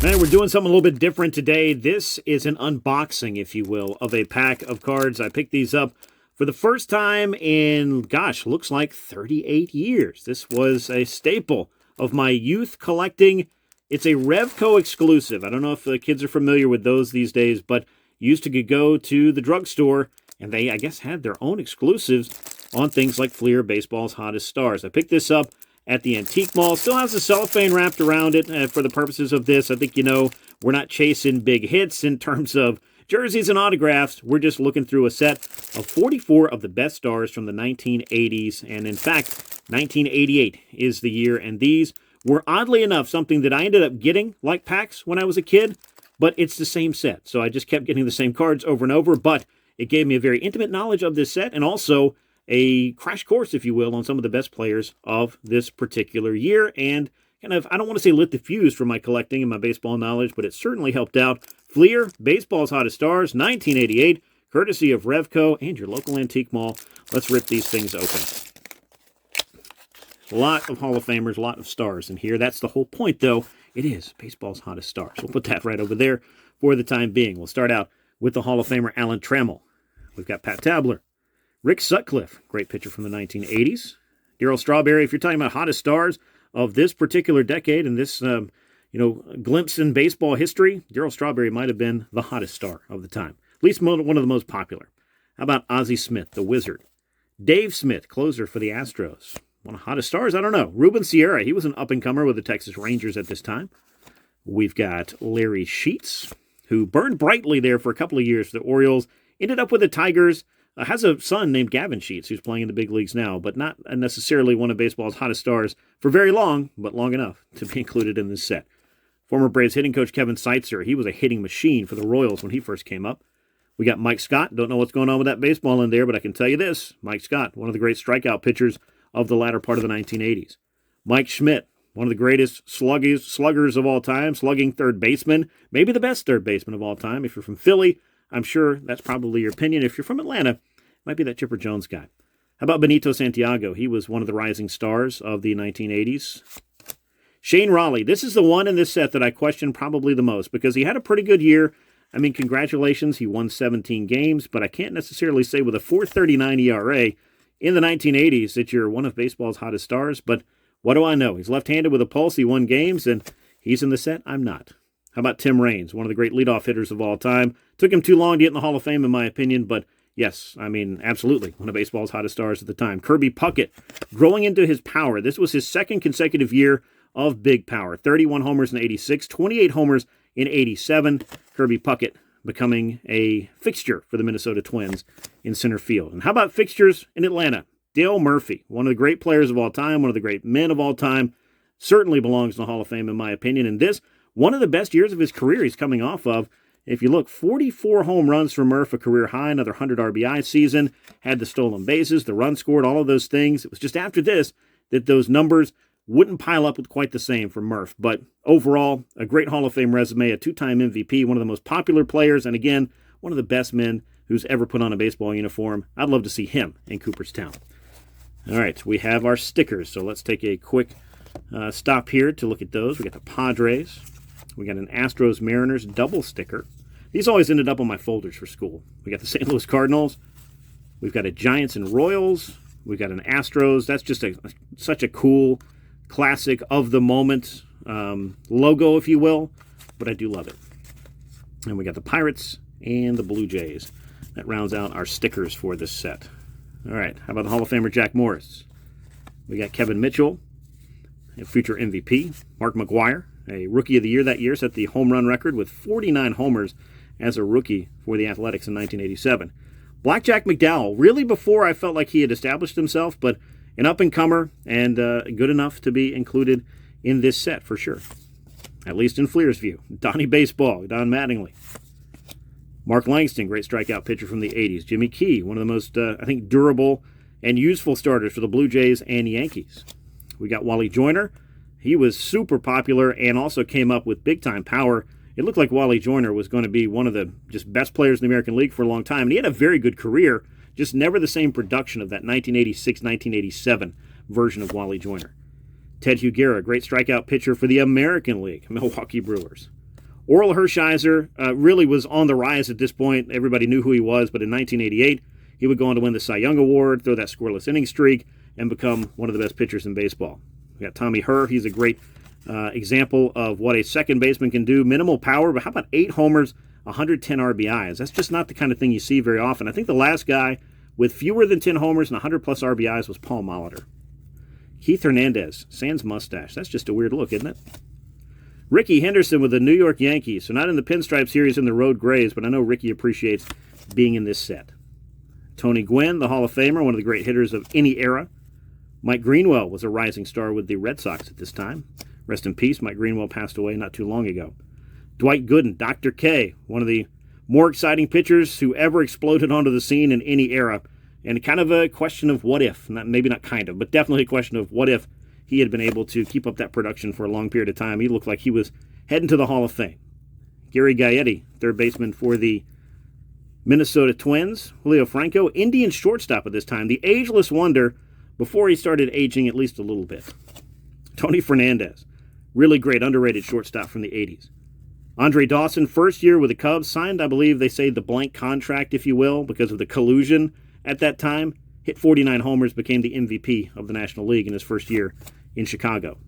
Man, we're doing something a little bit different today. This is an unboxing, if you will, of a pack of cards. I picked these up for the first time in, gosh, looks like 38 years. This was a staple of my youth collecting. It's a Revco exclusive. I don't know if the kids are familiar with those these days, but you used to go to the drugstore, and they, I guess, had their own exclusives on things like Fleer Baseball's Hottest Stars. I picked this up at the antique mall. Still has the cellophane wrapped around it for the purposes of this. I think, we're not chasing big hits in terms of jerseys and autographs. We're just looking through a set of 44 of the best stars from the 1980s. And in fact, 1988 is the year. And these were, oddly enough, something that I ended up getting like packs when I was a kid. But it's the same set. So I just kept getting the same cards over and over. But it gave me a very intimate knowledge of this set, and also a crash course, if you will, on some of the best players of this particular year. And kind of, I don't want to say lit the fuse for my collecting and my baseball knowledge, but it certainly helped out. Fleer, Baseball's Hottest Stars, 1988, courtesy of Revco and your local antique mall. Let's rip these things open. A lot of Hall of Famers, a lot of stars in here. That's the whole point, though. It is Baseball's Hottest Stars. We'll put that right over there for the time being. We'll start out with the Hall of Famer Alan Trammell. We've got Pat Tabler. Rick Sutcliffe, great pitcher from the 1980s. Darryl Strawberry, if you're talking about hottest stars of this particular decade and this, glimpse in baseball history, Darryl Strawberry might have been the hottest star of the time. At least one of the most popular. How about Ozzie Smith, the Wizard? Dave Smith, closer for the Astros. One of the hottest stars? I don't know. Ruben Sierra, he was an up-and-comer with the Texas Rangers at this time. We've got Larry Sheets, who burned brightly there for a couple of years for the Orioles, ended up with the Tigers, has a son named Gavin Sheets who's playing in the big leagues now, but not necessarily one of baseball's hottest stars for very long, but long enough to be included in this set. Former Braves hitting coach Kevin Seitzer, he was a hitting machine for the Royals when he first came up. We got Mike Scott. Don't know what's going on with that baseball in there, but I can tell you this. Mike Scott, one of the great strikeout pitchers of the latter part of the 1980s. Mike Schmidt, one of the greatest sluggers of all time, slugging third baseman, maybe the best third baseman of all time. If you're from Philly, I'm sure that's probably your opinion. If you're from Atlanta, it might be that Chipper Jones guy. How about Benito Santiago? He was one of the rising stars of the 1980s. Shane Raleigh. This is the one in this set that I question probably the most because he had a pretty good year. I mean, congratulations. He won 17 games, but I can't necessarily say with a 4.39 ERA in the 1980s that you're one of baseball's hottest stars. But what do I know? He's left-handed with a pulse. He won games, and he's in the set. I'm not. How about Tim Raines, one of the great leadoff hitters of all time? Took him too long to get in the Hall of Fame, in my opinion, but yes, I mean, absolutely, one of baseball's hottest stars at the time. Kirby Puckett, growing into his power. This was his second consecutive year of big power. 31 homers in 86, 28 homers in 87. Kirby Puckett becoming a fixture for the Minnesota Twins in center field. And how about fixtures in Atlanta? Dale Murphy, one of the great players of all time, one of the great men of all time, certainly belongs in the Hall of Fame, in my opinion. And this, one of the best years of his career he's coming off of. If you look, 44 home runs for Murph, a career high, another 100 RBI season, had the stolen bases, the run scored, all of those things. It was just after this that those numbers wouldn't pile up with quite the same for Murph. But overall, a great Hall of Fame resume, a two-time MVP, one of the most popular players, and again, one of the best men who's ever put on a baseball uniform. I'd love to see him in Cooperstown. All right, we have our stickers, so let's take a quick stop here to look at those. We got the Padres. We got an Astros Mariners double sticker. These always ended up on my folders for school. We got the St. Louis Cardinals. We've got a Giants and Royals. We've got an Astros. That's just such a cool, classic of the moment logo, if you will. But I do love it. And we got the Pirates and the Blue Jays. That rounds out our stickers for this set. All right, how about the Hall of Famer Jack Morris? We got Kevin Mitchell, a future MVP. Mark McGwire, a Rookie of the Year that year, set the home run record with 49 homers as a rookie for the Athletics in 1987. Blackjack McDowell, really before I felt like he had established himself, but an up-and-comer and good enough to be included in this set for sure. At least in Fleer's view. Donnie Baseball, Don Mattingly. Mark Langston, great strikeout pitcher from the 80s. Jimmy Key, one of the most, durable and useful starters for the Blue Jays and Yankees. We got Wally Joyner. He was super popular and also came up with big-time power. It looked like Wally Joyner was going to be one of the just best players in the American League for a long time. And he had a very good career, just never the same production of that 1986-1987 version of Wally Joyner. Ted Hugera, great strikeout pitcher for the American League, Milwaukee Brewers. Orel Hershiser really was on the rise at this point. Everybody knew who he was, but in 1988, he would go on to win the Cy Young Award, throw that scoreless inning streak, and become one of the best pitchers in baseball. We got Tommy Herr. He's a great example of what a second baseman can do. Minimal power, but how about 8 homers, 110 RBIs? That's just not the kind of thing you see very often. I think the last guy with fewer than 10 homers and 100-plus RBIs was Paul Molitor. Keith Hernandez, sans mustache. That's just a weird look, isn't it? Ricky Henderson with the New York Yankees. So not in the pinstripe series in the Road Grays, but I know Ricky appreciates being in this set. Tony Gwynn, the Hall of Famer, one of the great hitters of any era. Mike Greenwell was a rising star with the Red Sox at this time. Rest in peace, Mike Greenwell passed away not too long ago. Dwight Gooden, Dr. K, one of the more exciting pitchers who ever exploded onto the scene in any era. And kind of a question of what if, maybe not kind of, but definitely a question of what if he had been able to keep up that production for a long period of time. He looked like he was heading to the Hall of Fame. Gary Gaetti, third baseman for the Minnesota Twins. Julio Franco, Indian shortstop at this time. The ageless wonder before he started aging at least a little bit. Tony Fernandez, really great underrated shortstop from the 80s. Andre Dawson, first year with the Cubs, signed, I believe they say, the blank contract, if you will, because of the collusion at that time. Hit 49 homers, became the MVP of the National League in his first year in Chicago.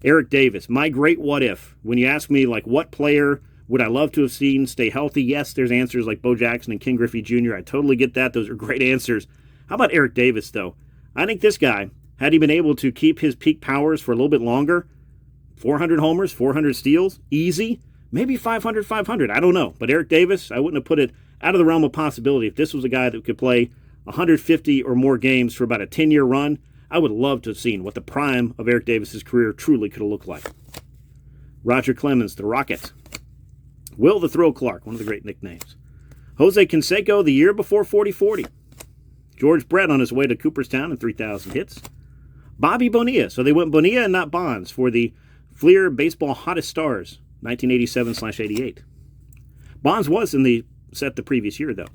Eric Davis, my great what if. When you ask me, like, what player would I love to have seen stay healthy? Yes, there's answers like Bo Jackson and Ken Griffey Jr. I totally get that. Those are great answers. How about Eric Davis, though? I think this guy, had he been able to keep his peak powers for a little bit longer, 400 homers, 400 steals, easy, maybe 500, I don't know. But Eric Davis, I wouldn't have put it out of the realm of possibility. If this was a guy that could play 150 or more games for about a 10-year run, I would love to have seen what the prime of Eric Davis's career truly could have looked like. Roger Clemens, the Rocket. Will the Thrill Clark, one of the great nicknames. Jose Canseco, the year before 40-40. George Brett on his way to Cooperstown and 3,000 hits. Bobby Bonilla, so they went Bonilla and not Bonds for the Fleer Baseball Hottest Stars, 1987/88. Bonds was in the set the previous year, though.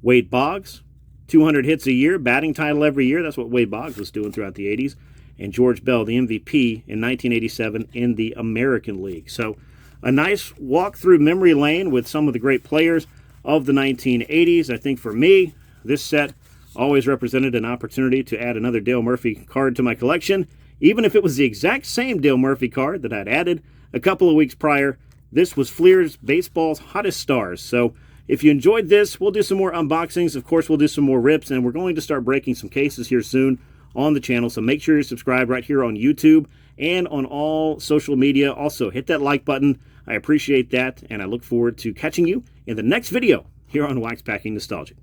Wade Boggs, 200 hits a year, batting title every year. That's what Wade Boggs was doing throughout the 80s. And George Bell, the MVP in 1987 in the American League. So a nice walk through memory lane with some of the great players of the 1980s. I think for me, this set always represented an opportunity to add another Dale Murphy card to my collection. Even if it was the exact same Dale Murphy card that I'd added a couple of weeks prior, this was Fleer's Baseball's Hottest Stars. So if you enjoyed this, we'll do some more unboxings. Of course, we'll do some more rips, and we're going to start breaking some cases here soon on the channel. So make sure you're subscribed right here on YouTube and on all social media. Also, hit that like button. I appreciate that, and I look forward to catching you in the next video here on Wax Packing Nostalgia.